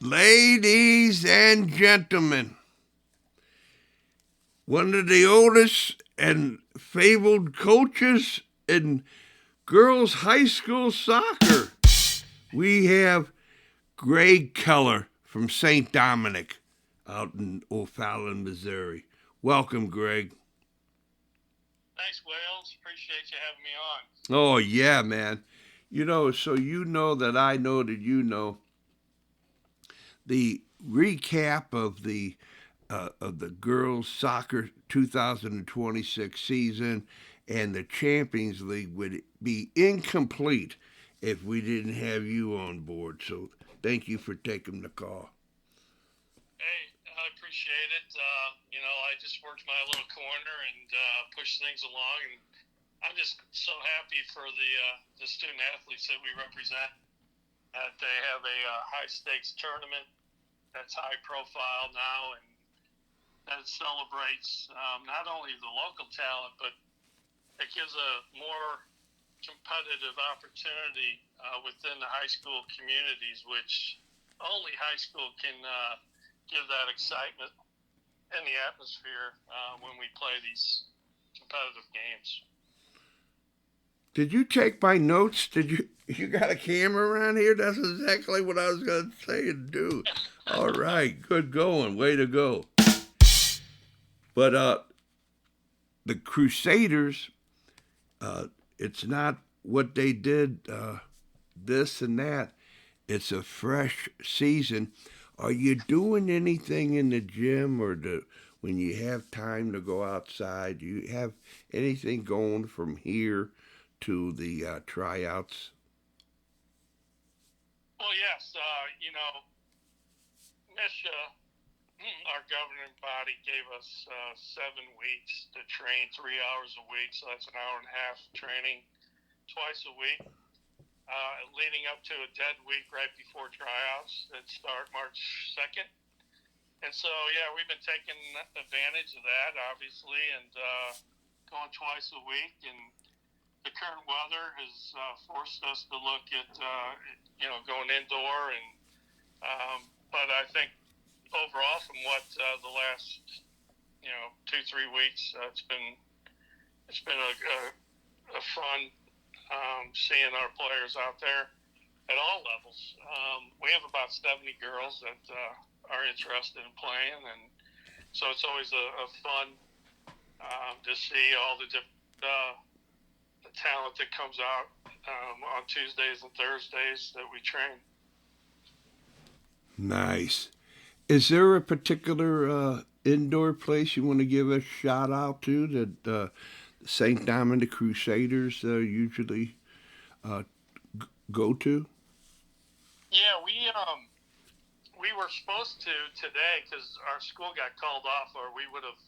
Ladies and gentlemen, one of the oldest and fabled coaches in girls' high school soccer, we have Greg Koeller from St.Dominic out in O'Fallon, Missouri. Welcome, Greg. Thanks, Wales. Appreciate you having me on. Oh, yeah, man. So that I know that the recap of the girls soccer 2026 season and the Champions League would be incomplete if we didn't have you on board. So thank you for taking the call. Hey, I appreciate it. I just worked my little corner and pushed things along, and I'm just so happy for the student athletes that we represent. That they have a high stakes tournament that's high profile now, and that celebrates not only the local talent, but it gives a more competitive opportunity within the high school communities, which only high school can give that excitement and the atmosphere when we play these competitive games. Did you take my notes? You got a camera around here? That's exactly what I was going to say and do. All right, good going. Way to go. But the Crusaders, it's not what they did, this and that. It's a fresh season. Are you doing anything in the gym when you have time to go outside? Do you have anything going from here to the tryouts? Well, yes. Misha, our governing body, gave us 7 weeks to train 3 hours a week, so that's an hour and a half training twice a week, leading up to a dead week right before tryouts that start March 2nd. And so, yeah, we've been taking advantage of that, obviously, and going twice a week. And the current weather has forced us to look at, going indoor. But I think overall, from what the last, 2-3 weeks, it's been a fun seeing our players out there at all levels. We have about 70 girls that are interested in playing, and so it's always a fun to see all the different the talent that comes out on Tuesdays and Thursdays that we train. Nice. Is there a particular indoor place you want to give a shout out to that St. Dominic Crusaders usually go to? Yeah, we were supposed to today because our school got called off, or we would have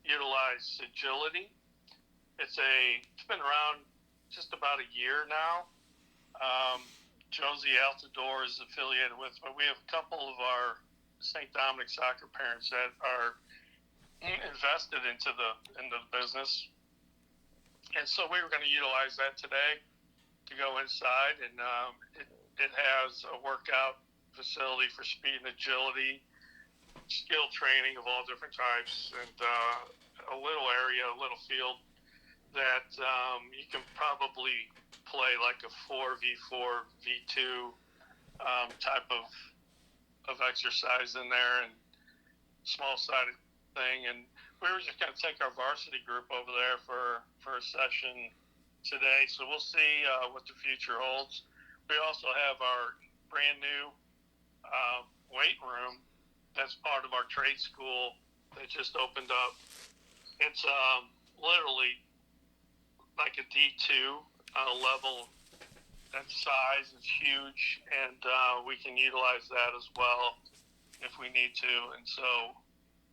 utilized Agility. It's been around just about a year now. Josie Altador is affiliated with, but we have a couple of our St. Dominic soccer parents that are invested into the business, and so we were going to utilize that today to go inside, and it has a workout facility for speed and agility, skill training of all different types, and a little area, a little field that you can probably play like a 4v4, v2 type of exercise in there, and small-sided thing. And we were just going to take our varsity group over there for a session today, so we'll see what the future holds. We also have our brand new weight room that's part of our trade school that just opened up. It's literally like a D2 level. That size is huge, and we can utilize that as well if we need to. And so,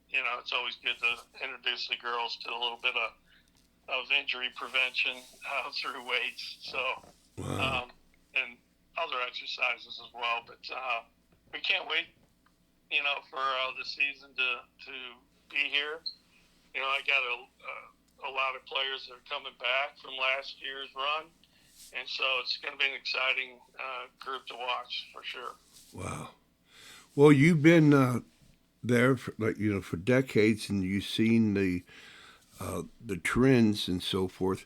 it's always good to introduce the girls to a little bit of injury prevention through weights. So, wow. And other exercises as well. But we can't wait, for the season to be here. I got a lot of players that are coming back from last year's run, and so it's going to be an exciting group to watch for sure. Wow. Well, you've been there for, like, for decades, and you've seen the trends and so forth.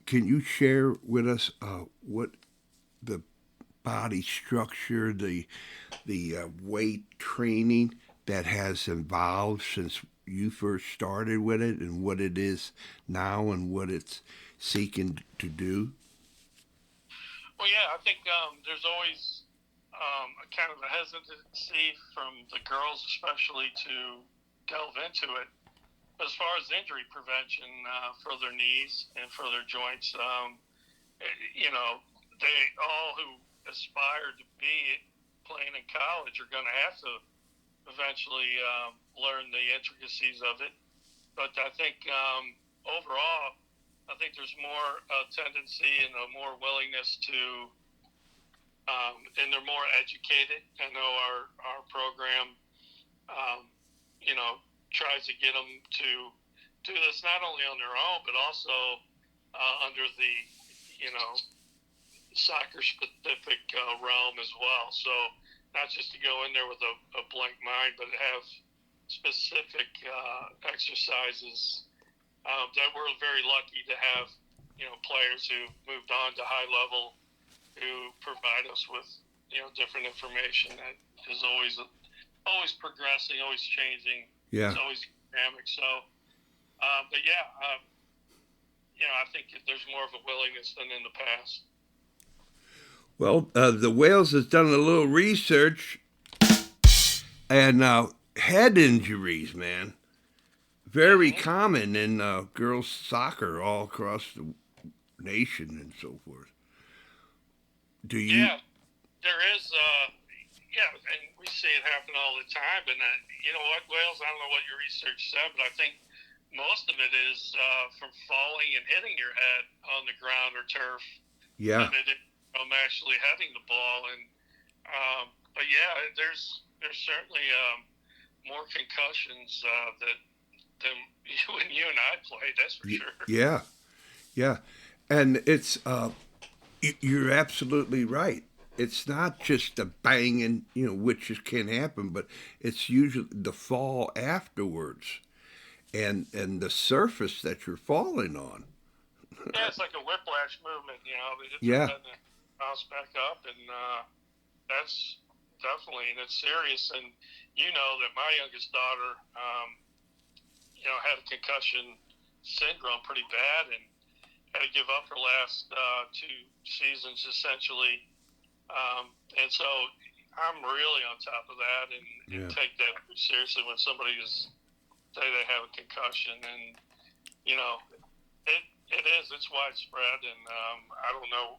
Can you share with us what the body structure, the weight training that has evolved since you first started with it, and what it is now, and what it's seeking to do? Well, yeah, I think there's always a kind of a hesitancy from the girls, especially, to delve into it. But as far as injury prevention for their knees and for their joints, they all who aspire to be playing in college are going to have to eventually learn the intricacies of it. But I think overall, I think there's more tendency and a more willingness to, and they're more educated. I know our program, um, tries to get them to do this not only on their own, but also under the, soccer specific realm as well. So not just to go in there with a blank mind, but have specific exercises that we're very lucky to have, players who moved on to high level who provide us with, different information that is always progressing, always changing. Yeah. It's always dynamic. So, but yeah, I think there's more of a willingness than in the past. Well, the Wales has done a little research, and head injuries, man, very common in girls soccer all across the nation and so forth. Do you? Yeah, there is. Yeah, and we see it happen all the time. And you know what, Wales? I don't know what your research said, but I think most of it is from falling and hitting your head on the ground or turf, Yeah. than it is from actually hitting the ball. And but yeah, there's certainly more concussions than when you and I played. That's for sure. Yeah. Yeah. And it's you're absolutely right. It's not just the banging, which can happen, but it's usually the fall afterwards, and the surface that you're falling on. Yeah, it's like a whiplash movement. They hit their Yeah. head and bounce back up, and that's definitely, and it's serious. And you know that my youngest daughter, had a concussion syndrome pretty bad, and had to give up her last 2 seasons essentially. And so I'm really on top of that and Yeah. take that seriously when somebody is say they have a concussion, and it's widespread, and I don't know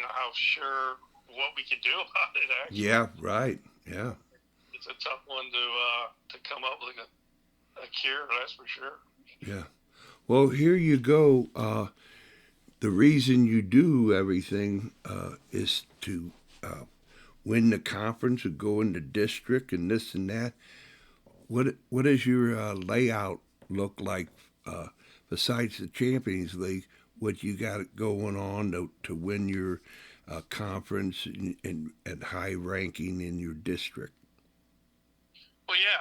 how sure what we can do about it. Actually, Yeah. Right. Yeah. it's a tough one to come up with a cure. That's for sure. Yeah. Well, here you go. The reason you do everything is to win the conference or go in the district and this and that. What does your layout look like besides the Champions League? What you got going on to win your conference and high ranking in your district? Well, yeah,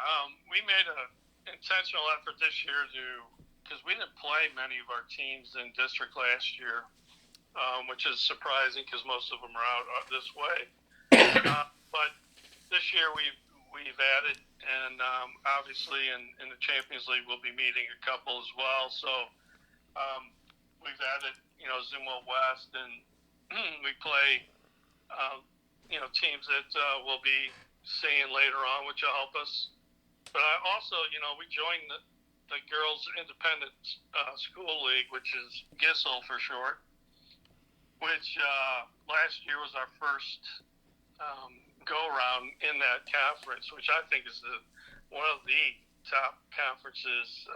we made an intentional effort this year because we didn't play many of our teams in district last year, which is surprising because most of them are out this way. But this year we've added, and obviously in the Champions League we'll be meeting a couple as well. So we've added, Zumwalt West, and we play, teams that we'll be seeing later on, which will help us. But I also, we joined the Girls Independent School League, which is GISL for short, which last year was our first go-around in that conference, which I think is one of the top conferences,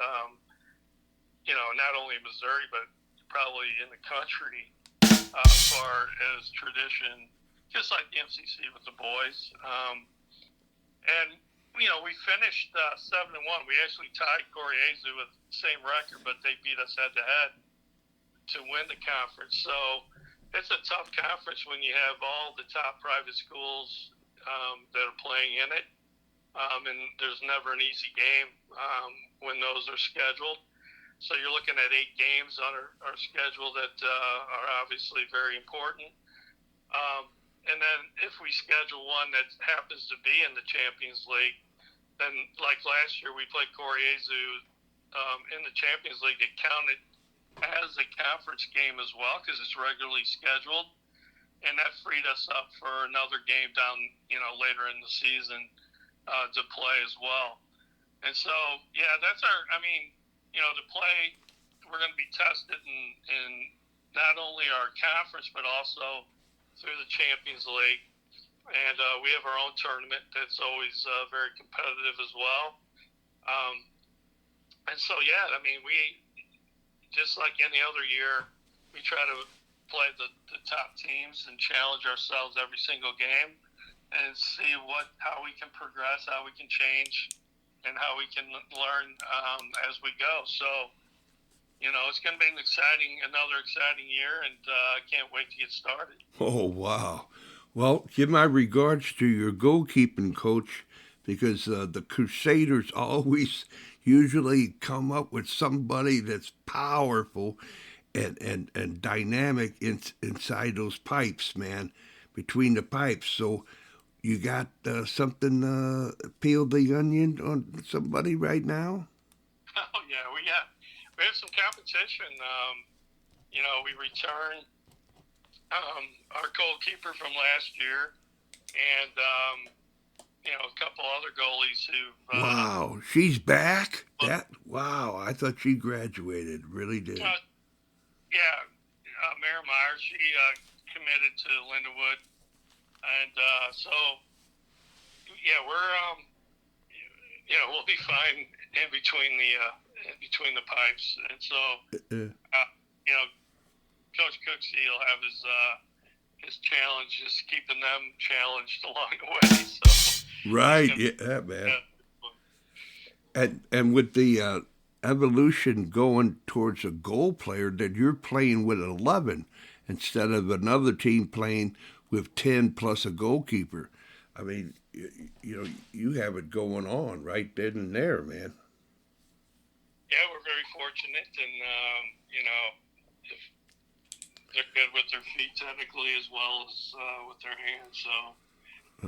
not only in Missouri, but probably in the country as far as tradition, just like the MCC with the boys. And we finished 7-1. We actually tied Coriezu with the same record, but they beat us head-to-head to win the conference. So it's a tough conference when you have all the top private schools that are playing in it. And there's never an easy game when those are scheduled. So you're looking at 8 games on our schedule that are obviously very important. And then if we schedule one that happens to be in the Champions League, then like last year we played Koryezu in the Champions League. It counted as a conference game as well because it's regularly scheduled. And that freed us up for another game down, later in the season to play as well. And so, that's to play, we're going to be tested in not only our conference, but also through the Champions League. And we have our own tournament that's always very competitive as well. And so, we, just like any other year, we try to play the top teams and challenge ourselves every single game and see how we can progress, how we can change, and how we can learn as we go. So, it's going to be another exciting year, and I can't wait to get started. Oh, wow. Well, give my regards to your goalkeeping coach because the Crusaders always usually come up with somebody that's powerful and dynamic inside those pipes, man, between the pipes. So you got something peeled the onion on somebody right now? Oh, yeah, we have some competition. We return our goalkeeper from last year and, a couple other goalies who... wow, she's back? Wow, I thought she graduated, really did. Miramar, she committed to Lindenwood, and we'll be fine in between the pipes, and so Coach Cooksey will have his challenge, just keeping them challenged along the way. So right, man. And with the evolution going towards a goal player, that you're playing with 11 instead of another team playing with 10 plus a goalkeeper. I mean, you have it going on right then and there, man. Yeah, we're very fortunate, and if they're good with their feet technically as well as with their hands. So,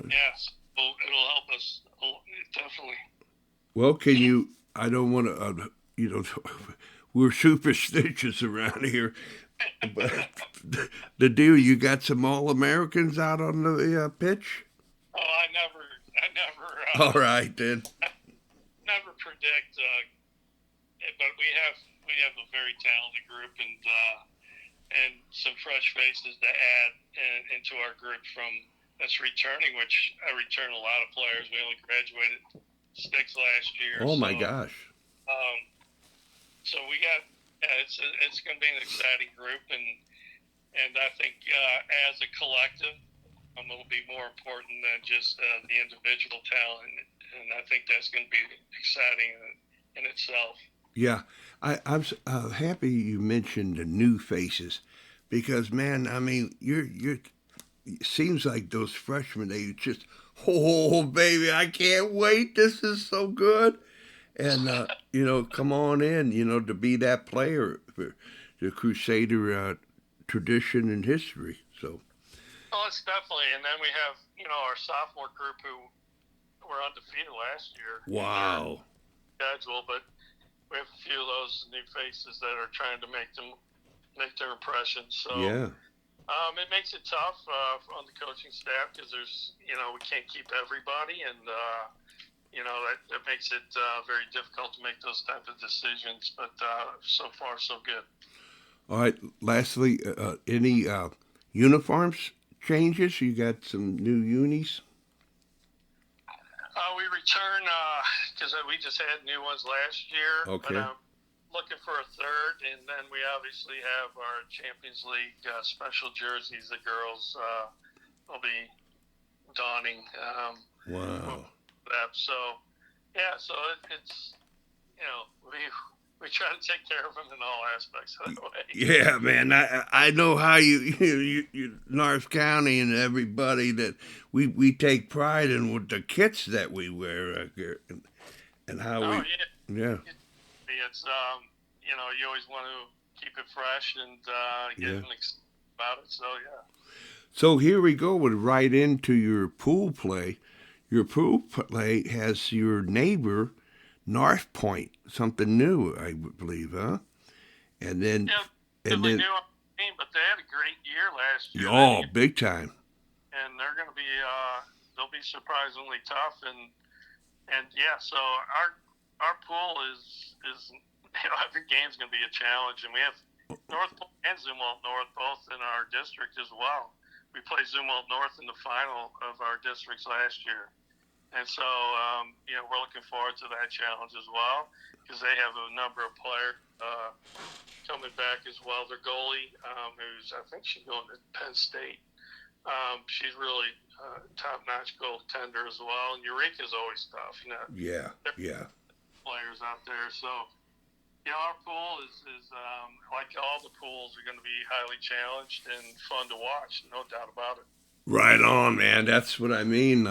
yes, it'll help us definitely. Well, can you? I don't want to. We're superstitious around here. But the deal, you got some All-Americans out on the pitch? Oh, I never. All right, then. Never predict, but we have a very talented group and some fresh faces to add into our group that's returning, which I return a lot of players. We only graduated 6 last year. Oh my gosh. So we got it's going to be an exciting group, and I think as a collective, it'll be more important than just the individual talent, and I think that's going to be exciting in itself. Yeah, I'm happy you mentioned the new faces, because man, I mean, you're. It seems like those freshmen, they just, oh baby, I can't wait. This is so good. And, come on in, to be that player for the Crusader tradition and history. So. Well, it's definitely. And then we have, our sophomore group who were undefeated last year. Wow. Schedule, but we have a few of those new faces that are trying to make their impression. So. Yeah. It makes it tough on the coaching staff because there's, we can't keep everybody, and that makes it very difficult to make those type of decisions. But so far, so good. All right. Lastly, any uniforms changes? You got some new unis? We return because we just had new ones last year. Okay. But, looking for a third, and then we obviously have our Champions League special jerseys. The girls will be donning. Wow. So, yeah. So it's we we try to take care of them in all aspects of the way. Yeah, man. I know how you North County and everybody that we take pride in with the kits that we wear and how Oh we yeah it's you always want to keep it fresh and get yeah. them excited about it. So yeah. So here we go with right into your pool play. Your pool play has your neighbor North Point, something new, I believe, huh? And then Yeah, and really then new on the team, but they had a great year last year. oh, big time. And they're going to be they'll be surprisingly tough and yeah. So our pool is every game's going to be a challenge, and we have North Point and Zumwalt North both in our district as well. We played Zumwalt North in the final of our districts last year. And so, we're looking forward to that challenge as well because they have a number of players coming back as well. Their goalie, I think she's going to Penn State. She's really top-notch goaltender as well. And Eureka's always tough. Yeah, yeah. Players out there. So, our pool is like all the pools are going to be highly challenged and fun to watch. No doubt about it. Right on, man. That's what I mean.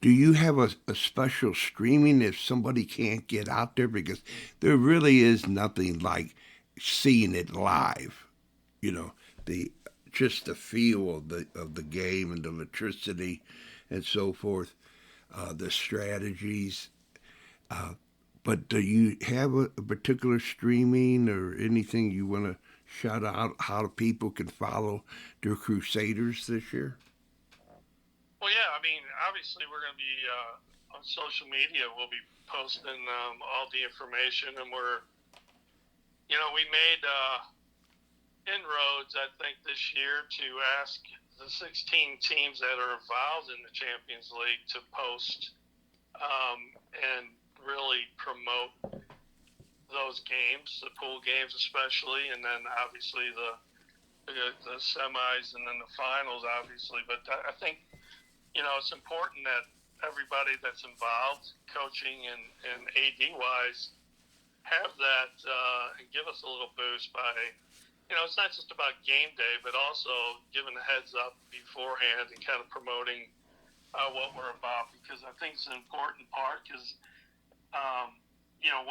Do you have a special streaming if somebody can't get out there? Because there really is nothing like seeing it live. The just the feel of the game and the electricity and so forth, the strategies. But do you have a particular streaming or anything you want to shout out how people can follow the Crusaders this year? Well, yeah, obviously we're going to be on social media. We'll be posting all the information, and we made inroads, I think, this year to ask the 16 teams that are involved in the Champions League to post and really promote those games, the pool games especially, and then obviously the semis and then the finals, obviously. But I think it's important that everybody that's involved, coaching and AD wise, have that and give us a little boost by, it's not just about game day, but also giving a heads up beforehand and kind of promoting what we're about, because I think it's an important part because,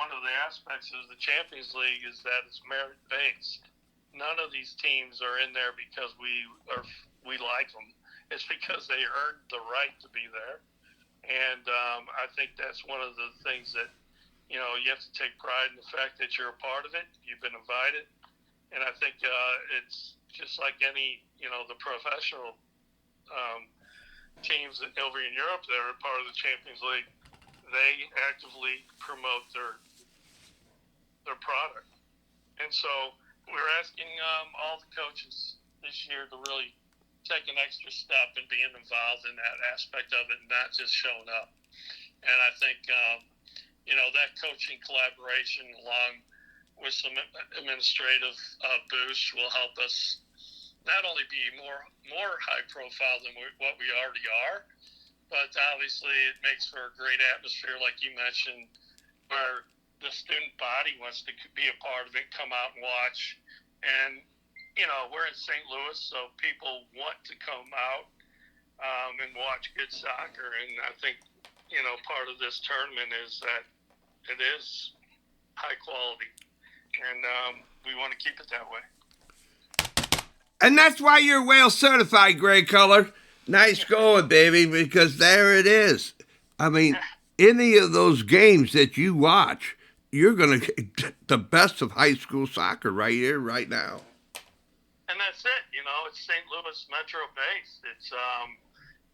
one of the aspects of the Champions League is that it's merit based. None of these teams are in there because we like them. It's because they earned the right to be there. And I think that's one of the things that, you have to take pride in the fact that you're a part of it. You've been invited. And I think it's just like any, the professional teams over in Europe that are part of the Champions League. They actively promote their product. And so we're asking all the coaches this year to really take an extra step in being involved in that aspect of it, and not just showing up. And I think, that coaching collaboration along with some administrative boosts will help us not only be more high profile than what we already are, but obviously it makes for a great atmosphere, like you mentioned, where the student body wants to be a part of it, come out and watch. And we're in St. Louis, so people want to come out and watch good soccer. And I think, part of this tournament is that it is high quality. And we want to keep it that way. And that's why you're Whale certified, Greg Koeller. Nice going, baby, because there it is. Any of those games that you watch, you're going to get the best of high school soccer right here, right now. And that's it. It's St. Louis Metro based. It's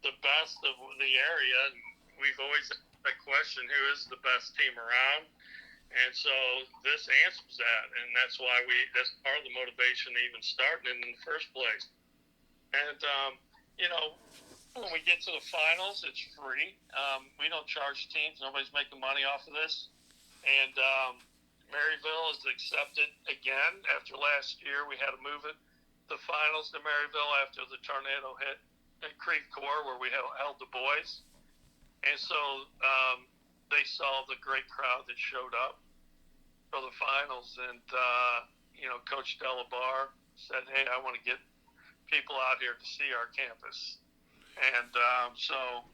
the best of the area. And we've always had that question, who is the best team around? And so this answers that. And that's why that's part of the motivation to even starting in the first place. And, when we get to the finals, it's free. We don't charge teams. Nobody's making money off of this. And Maryville is accepted again. After last year, we had to move the finals to Maryville after the tornado hit at Creve Coeur, where we held the boys. And so they saw the great crowd that showed up. for the finals, and Coach Delabar said, "Hey, I want to get people out here to see our campus," and so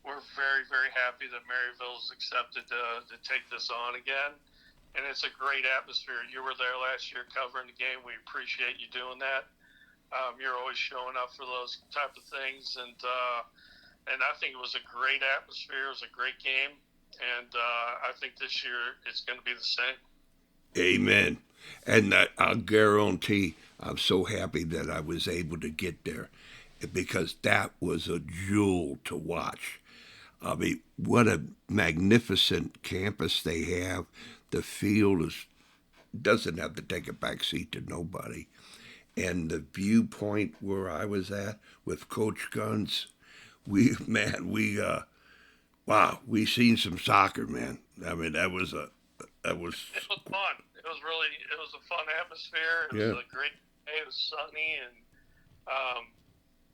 we're very, very happy that Maryville's accepted to take this on again, and it's a great atmosphere. You were there last year covering the game. We appreciate you doing that. You're always showing up for those type of things, and I think it was a great atmosphere. It was a great game, and I think this year it's going to be the same. Amen. And I'll guarantee I'm so happy that I was able to get there because that was a jewel to watch. I mean, what a magnificent campus they have. The field doesn't have to take a back seat to nobody. And the viewpoint where I was at with Coach Guns, we seen some soccer, man. I mean, It was fun. It was a fun atmosphere. It was a great day. It was sunny, and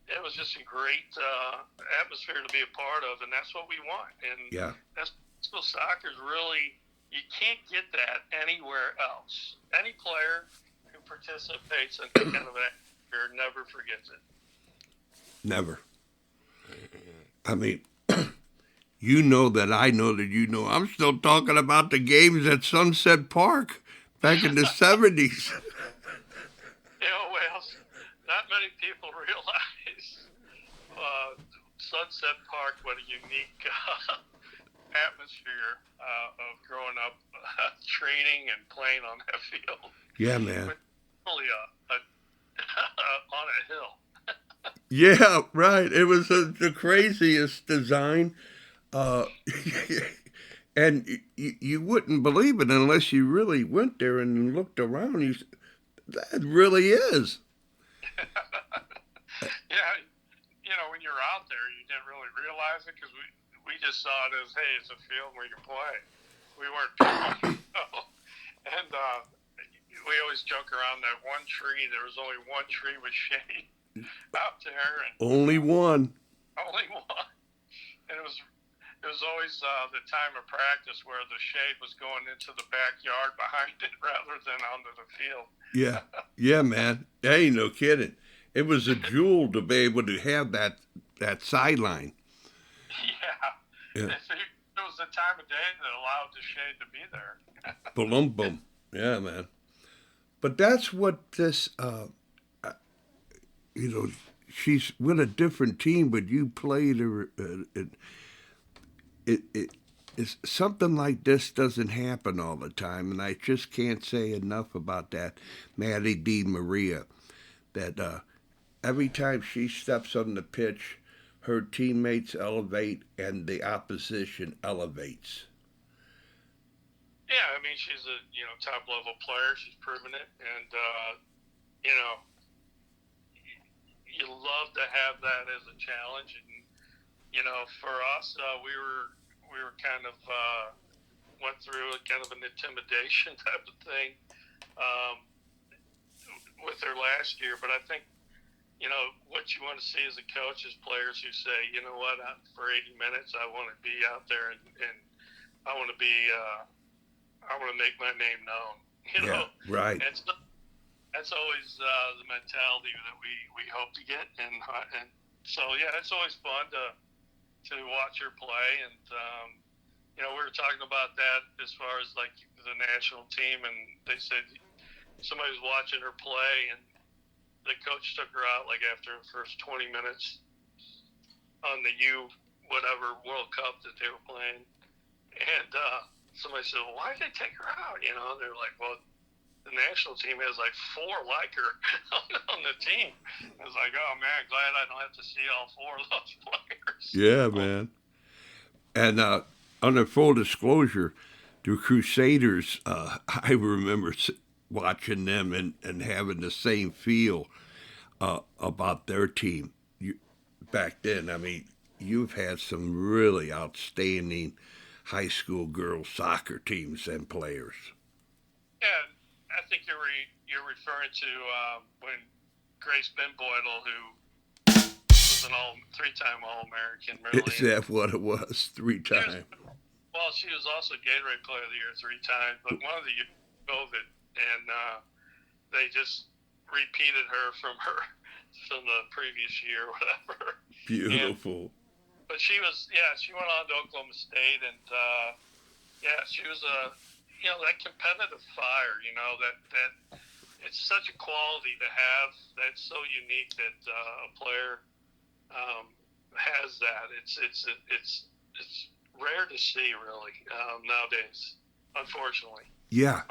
it was just a great atmosphere to be a part of, and that's what we want. And that's soccer is really, you can't get that anywhere else. Any player who participates in that kind of atmosphere never forgets it. Never. I mean, you know that I know that you know. I'm still talking about the games at Sunset Park back in the 70s. Well, not many people realize Sunset Park, what a unique atmosphere of growing up training and playing on that field. Yeah, man. But only on a hill. Yeah, right. It was the craziest design. And you wouldn't believe it unless you really went there and looked around. You said, that really is. Yeah, when you're out there, you didn't really realize it because we just saw it as, hey, it's a field where you can play. We weren't people, and we always joke around that one tree. There was only one tree with shade out there, and only one. And it was always the time of practice where the shade was going into the backyard behind it rather than onto the field. Yeah, man. That ain't no kidding. It was a jewel to be able to have that sideline. Yeah. It was the time of day that allowed the shade to be there. Boom, boom. Yeah, man. But that's what this, she's with a different team, but you played her. It's something like this doesn't happen all the time, and I just can't say enough about that, Maddie Di Maria, that every time she steps on the pitch, her teammates elevate and the opposition elevates. Yeah, I mean, she's a top level player. She's proven it, and you love to have that as a challenge. And for us, we were kind of went through a kind of an intimidation type of thing with her last year. But I think what you want to see as a coach is players who say, you know what, for 80 minutes, I want to be out there and I want to be. I want to make my name known. Yeah, right. And so that's always the mentality that we hope to get, and so yeah, it's always fun to watch her play. And we were talking about that as far as like the national team, and they said somebody was watching her play, and the coach took her out like after the first 20 minutes on the whatever World Cup that they were playing, and somebody said, well, why did they take her out? They're like, well, the national team has like 4 like her on the team. I was like, oh man, glad I don't have to see all 4 of those players. Yeah, man. And under full disclosure, the Crusaders, I remember watching them and having the same feel about their team back then. I mean, you've had some really outstanding high school girls soccer teams and players. Yeah, I think you're referring to when Grace Benboydle, who was an 3-time All-American. Is that what it was? 3 times? Well, she was also Gatorade Player of the Year 3 times, but one of the COVID, and they just repeated her from the previous year, or whatever. Beautiful. But she went on to Oklahoma State, and she was that competitive fire. That it's such a quality to have. That's so unique that a player has that. It's rare to see, really, nowadays. Unfortunately. Yeah.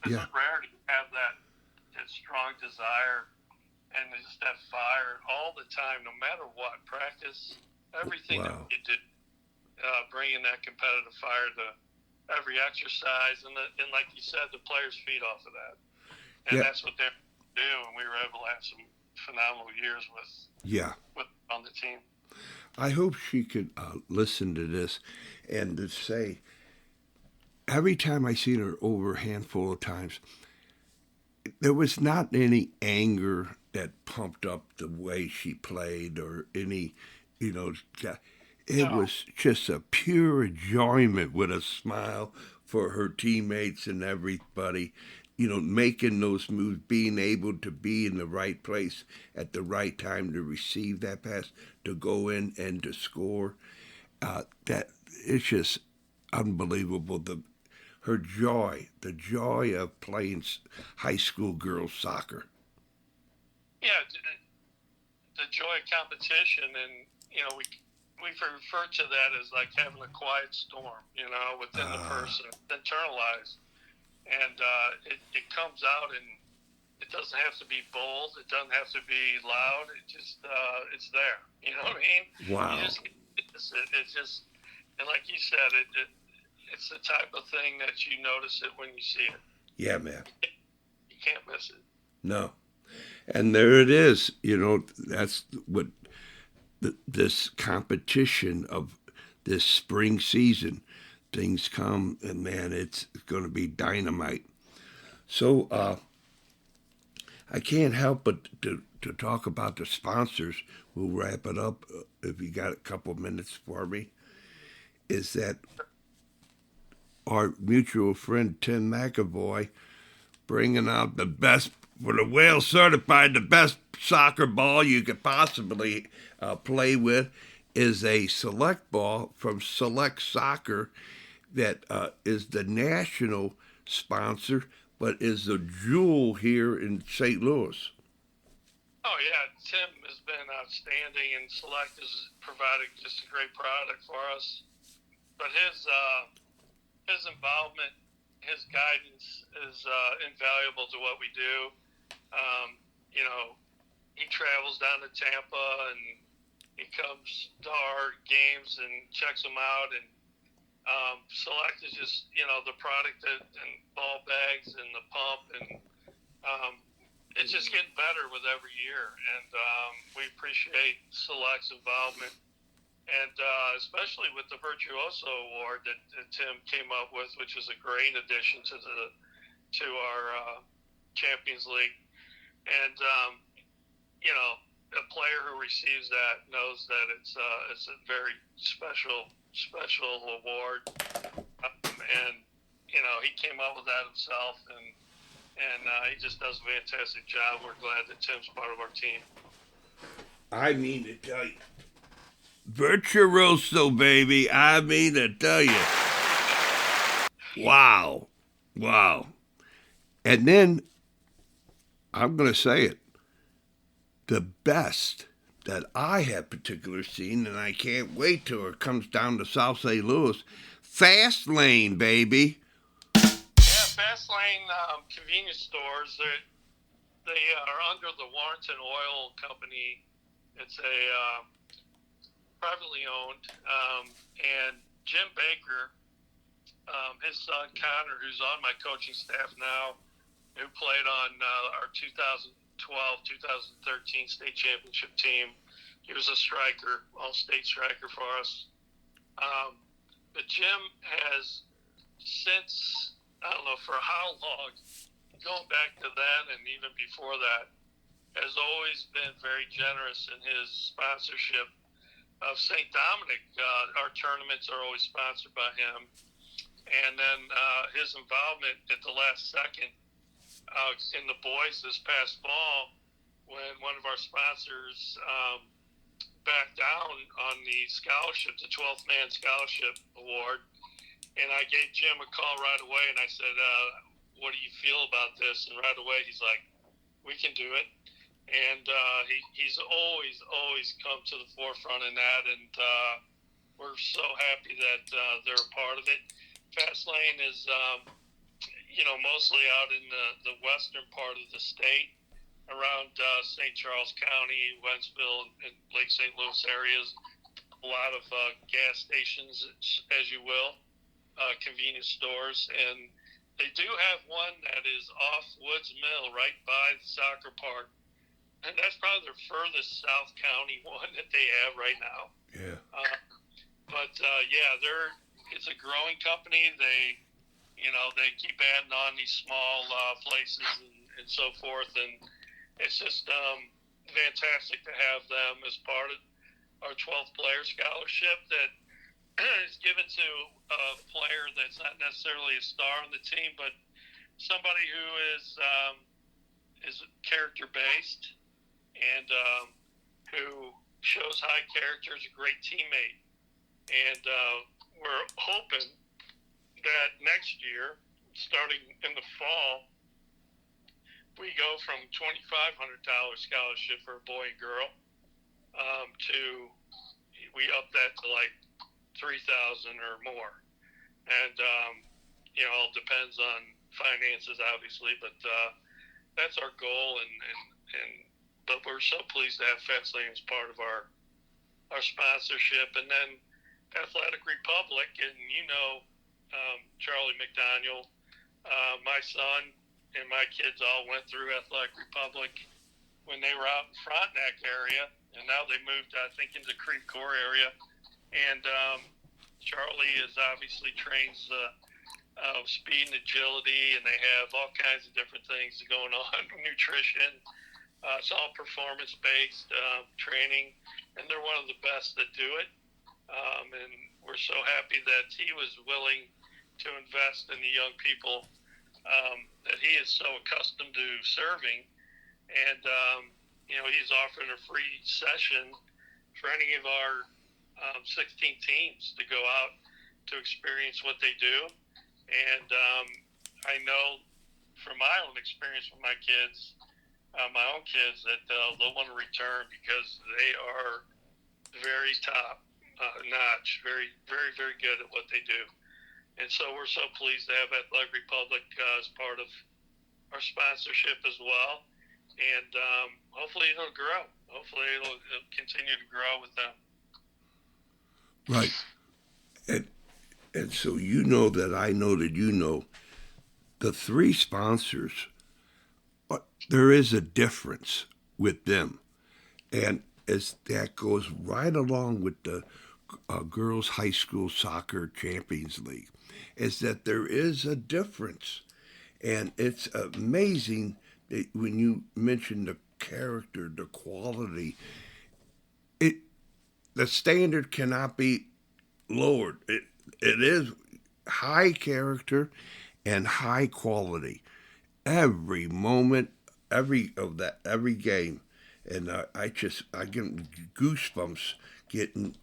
It's rare to have that strong desire and just that fire all the time, no matter what. Practice, everything that you do, bringing that competitive fire to every exercise, and like you said, the players feed off of that, and that's what they do. And we were able to have some phenomenal years with on the team. I hope she could listen to this and to say, every time I seen her over a handful of times, there was not any anger that pumped up the way she played, or any, it was just a pure enjoyment with a smile for her teammates and everybody, making those moves, being able to be in the right place at the right time to receive that pass, to go in and to score. That it's just unbelievable. Her joy, the joy of playing high school girls soccer. Yeah, the joy of competition, and we refer to that as like having a quiet storm, within the person, internalized, and it comes out, and it doesn't have to be bold, it doesn't have to be loud. It just it's there. You know what I mean? Wow. It's just, and like you said, it's the type of thing that you notice it when you see it. Yeah, man. You can't miss it. No. And there it is. That's what this competition of this spring season, things come, and man, it's going to be dynamite. So I can't help but to talk about the sponsors. We'll wrap it up if you got a couple minutes for me. Is that our mutual friend Tim McAvoy bringing out the best, for the Whale certified, the best soccer ball you could possibly play with is a Select ball from Select Soccer that is the national sponsor, but is the jewel here in St. Louis. Oh, yeah. Tim has been outstanding, and Select has provided just a great product for us. But his involvement, his guidance is invaluable to what we do. He travels down to Tampa, and he comes to our games and checks them out. And Select is just, the product and ball bags and the pump, and it's just getting better with every year. And we appreciate Select's involvement. And especially with the Virtuoso Award that Tim came up with, which is a great addition to our Champions League. And a player who receives that knows that it's a very special award. And he came up with that himself, and he just does a fantastic job. We're glad that Tim's part of our team. I mean to tell you. Virtuoso, baby. I mean to tell you. Wow. And then, I'm going to say it, the best that I have particularly seen, and I can't wait till it comes down to South St. Louis, Fast Lane, baby. Yeah, Fast Lane convenience stores, they are under the Warrenton Oil Company. It's a privately owned, and Jim Baker, his son Connor, who's on my coaching staff now, who played on our 2012-2013 state championship team. He was a striker, all-state striker for us. But Jim has since, I don't know for how long, going back to that and even before that, has always been very generous in his sponsorship of St.Dominic. Our tournaments are always sponsored by him. and then his involvement at the last second in the boys this past fall when one of our sponsors backed down on the scholarship, the 12th man scholarship award. And I gave Jim a call right away, and I said, what do you feel about this? And right away he's like, we can do it. And he's always come to the forefront in that, and we're so happy that they're a part of it. Fastlane is, mostly out in the western part of the state, around St. Charles County, Wentzville, and Lake St. Louis areas. A lot of gas stations, as you will, convenience stores, and they do have one that is off Woods Mill, right by the soccer park, and that's probably their furthest South County one that they have right now. Yeah. It's a growing company. They keep adding on these small places and so forth, and it's just fantastic to have them as part of our 12th player scholarship that is given to a player that's not necessarily a star on the team, but somebody who is character based and who shows high character, is a great teammate, and we're hoping that next year, starting in the fall, we go from $2,500 scholarship for a boy and girl to we up that to like $3,000 or more, and it all depends on finances, obviously, but that's our goal, but we're so pleased to have Fastlane as part of our sponsorship, and then Athletic Republic, and Charlie McDaniel, my son and my kids all went through Athletic Republic when they were out in Frontenac area, and now they moved, I think, into Creve Coeur area. And Charlie is obviously trains speed and agility, and they have all kinds of different things going on, nutrition. It's all performance-based training, and they're one of the best that do it. And we're so happy that he was willing to invest in the young people that he is so accustomed to serving. And, he's offering a free session for any of our 16 teams to go out to experience what they do. And I know from my own experience with my kids, my own kids, that they'll want to return because they are very top notch, very, very, very good at what they do. And so we're so pleased to have Athletic Republic as part of our sponsorship as well. And hopefully it'll grow. Hopefully it'll continue to grow with them. Right. And so you know that I know that you know the three sponsors, there is a difference with them. And as that goes right along with the Girls High School Soccer Champions League, is that there is a difference. And it's amazing that when you mention the character, the quality, the standard cannot be lowered. It is high character and high quality. Every moment, every game, and I get goosebumps getting.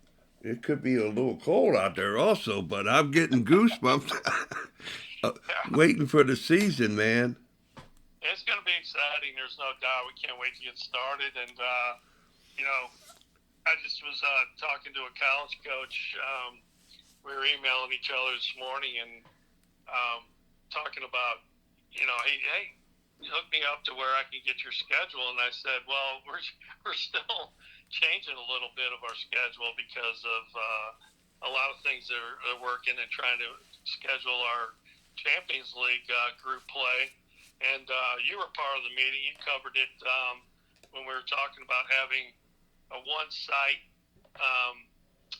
It could be a little cold out there also, but I'm getting goosebumps waiting for the season, man. It's going to be exciting. There's no doubt. We can't wait to get started. And, I just was talking to a college coach. We were emailing each other this morning and talking about, hey, hook me up to where I can get your schedule. And I said, well, we're still changing a little bit of our schedule because of a lot of things that are working and trying to schedule our Champions League group play. And you were part of the meeting. You covered it when we were talking about having a one site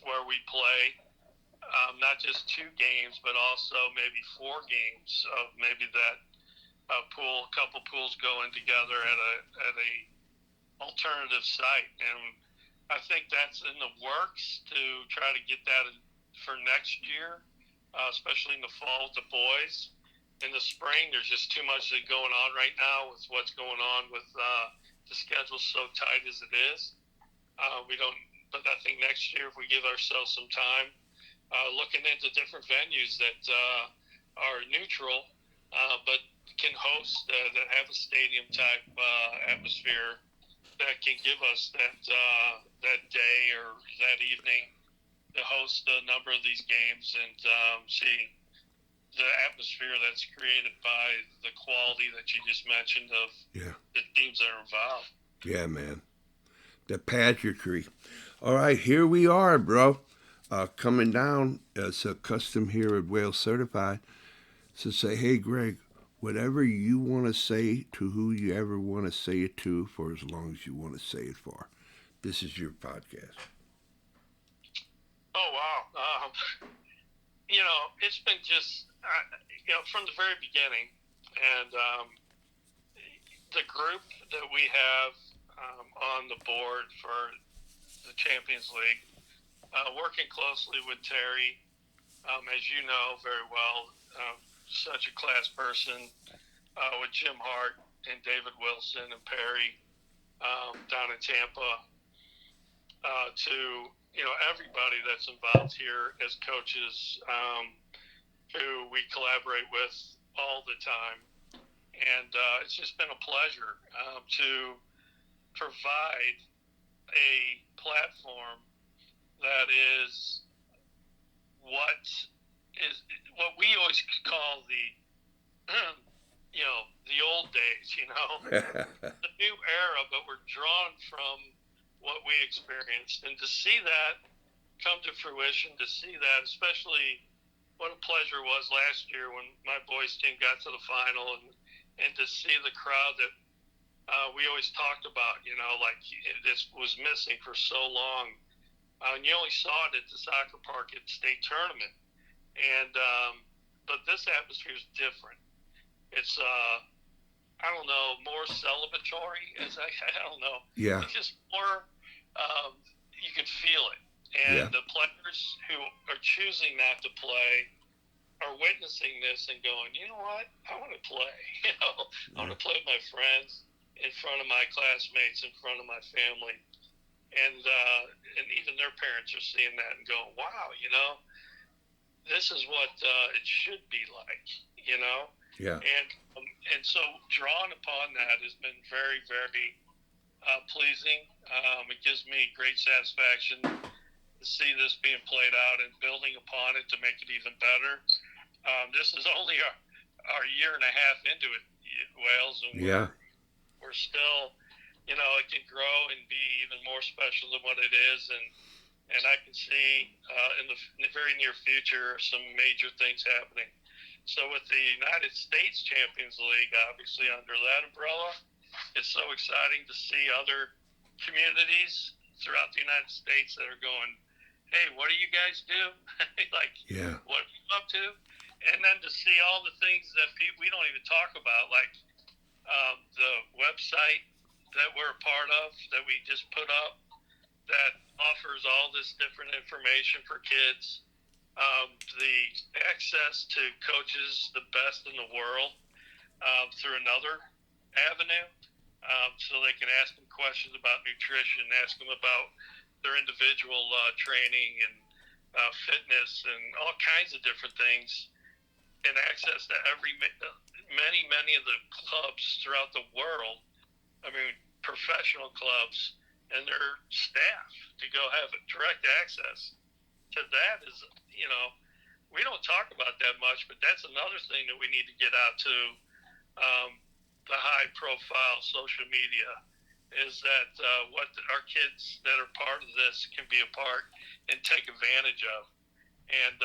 where we play, not just 2 games, but also maybe 4 games of maybe that pool, a couple pools going together at a alternative site. And I think that's in the works to try to get that for next year. especially in the fall with the boys. In the spring, there's just too much going on right now with what's going on with the schedule so tight as it is. We don't, but I think next year, if we give ourselves some time, looking into different venues that are neutral, but can host, that have a stadium type atmosphere that can give us that day or that evening to host a number of these games and see the atmosphere that's created by the quality that you just mentioned of the teams that are involved. Yeah, man. The pageantry. All right, here we are, bro. Coming down as a custom here at Wales Certified to say, hey, Greg, whatever you want to say to who you ever want to say it to for as long as you want to say it for. This is your podcast. Oh, wow. It's been just, from the very beginning, and the group that we have on the board for the Champions League, working closely with Terry, as you know very well, such a class person, with Jim Hart and David Wilson and Perry down in Tampa, to everybody that's involved here as coaches, who we collaborate with all the time. And it's just been a pleasure to provide a platform that is what we always call the the old days, the new era, but we're drawn from what we experienced. And to see that come to fruition, to see that, especially what a pleasure it was last year when my boys' team got to the final, and to see the crowd that we always talked about, like this was missing for so long. And you only saw it at the soccer park at state tournament. And but this atmosphere is different. It's I don't know, more celebratory, I don't know. Yeah. It's just more, you can feel it. And the players who are choosing not to play are witnessing this and going, you know what, I want to play. I want to play with my friends, in front of my classmates, in front of my family. And even their parents are seeing that and going, wow, this is what it should be like, Yeah. And so drawn upon that has been very, very pleasing. It gives me great satisfaction to see this being played out and building upon it to make it even better. This is only our year and a half into it, Wales, and we're still, it can grow and be even more special than what it is, and I can see in the very near future some major things happening. So with the United States Champions League, obviously under that umbrella, it's so exciting to see other communities throughout the United States that are going, hey, what do you guys do? What are you up to? And then to see all the things that we don't even talk about, like the website that we're a part of, that we just put up, that offers all this different information for kids. The access to coaches, the best in the world, through another avenue, so they can ask them questions about nutrition, ask them about their individual training and fitness and all kinds of different things, and access to many of the clubs throughout the world. I mean, professional clubs and their staff to go have direct access to that is, we don't talk about that much, but that's another thing that we need to get out to the high-profile social media, is that what our kids that are part of this can be a part and take advantage of. And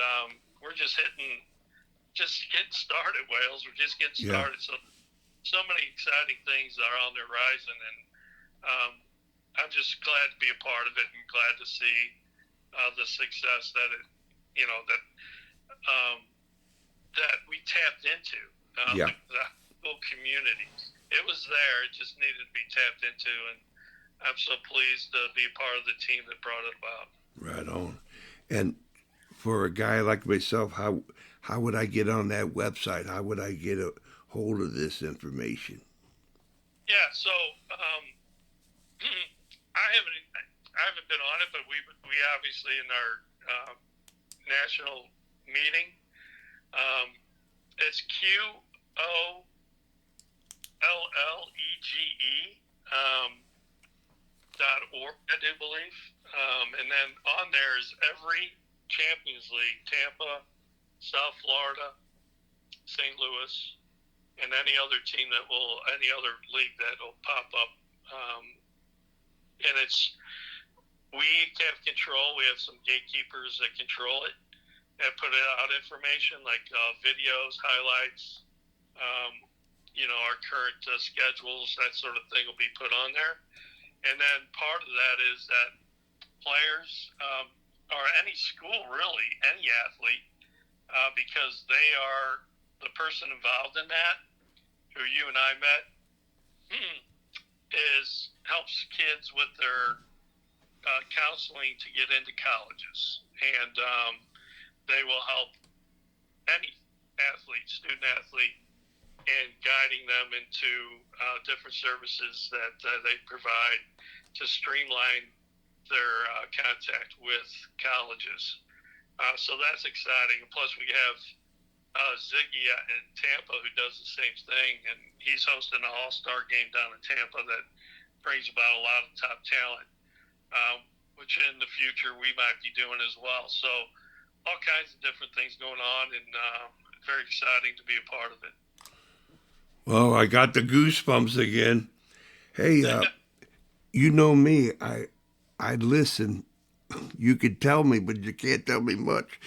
we're just getting started, Wales. We're just getting started. So many exciting things are on the horizon, and I'm just glad to be a part of it and glad to see the success that it, that we tapped into. The whole community. It was there. It just needed to be tapped into, and I'm so pleased to be a part of the team that brought it about. Right on. And for a guy like myself, how would I get on that website? How would I get a hold of this information? Yeah, so I haven't been on it, but we obviously in our national meeting, it's QOLLEGE .org, I do believe, and then on there is every Champions League, Tampa, South Florida, St. Louis, and any other other league that will pop up. And we have control. We have some gatekeepers that control it and put out information like videos, highlights, our current schedules, that sort of thing will be put on there. And then part of that is that players, or any school really, any athlete, because they are the person involved in that, who you and I met, helps kids with their counseling to get into colleges. And they will help any athlete, student athlete, and guiding them into different services that they provide to streamline their contact with colleges. So that's exciting. Plus, we have Ziggy in Tampa who does the same thing, and he's hosting an all-star game down in Tampa that brings about a lot of top talent, which in the future we might be doing as well. So all kinds of different things going on, and very exciting to be a part of it. Well, I got the goosebumps again. Hey, you know me. I listen. You could tell me, but you can't tell me much.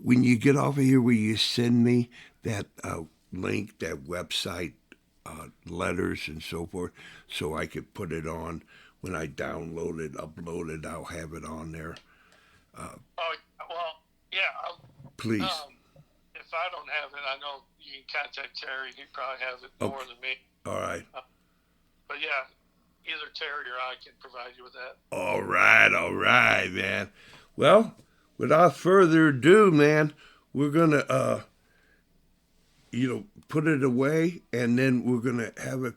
When you get off of here, will you send me that link, that website, letters and so forth, so I could put it on when I download it, upload it? I'll have it on there. Please. If I don't have it, I know you can contact Terry. He probably has it more than me. All right. But yeah, either Terry or I can provide you with that. All right, man. Well, without further ado, man, we're gonna put it away, and then we're gonna have it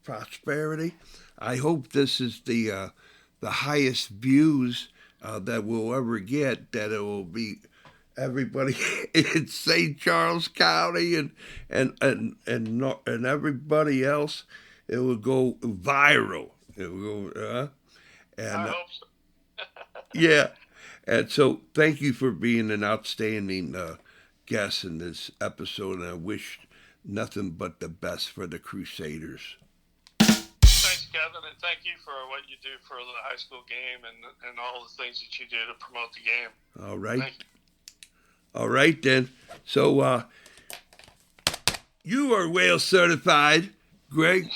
prosperity. I hope this is the highest views that we'll ever get. That it will be everybody in St. Charles County and everybody else. It will go viral. It will go. I hope so. Yeah. And so thank you for being an outstanding guest in this episode, and I wish nothing but the best for the Crusaders. Thanks, Kevin, and thank you for what you do for the high school game and all the things that you do to promote the game. All right. All right, then. So you are Whale certified, Greg,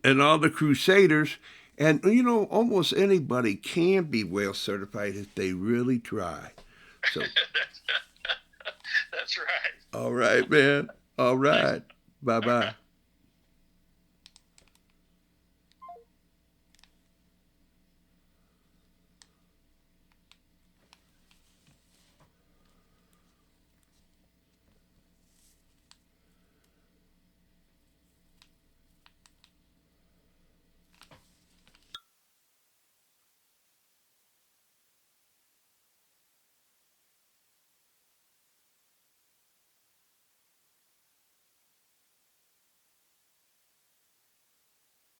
and all the Crusaders. And, almost anybody can be whale certified if they really try. So That's right. All right, man. All right. Bye-bye.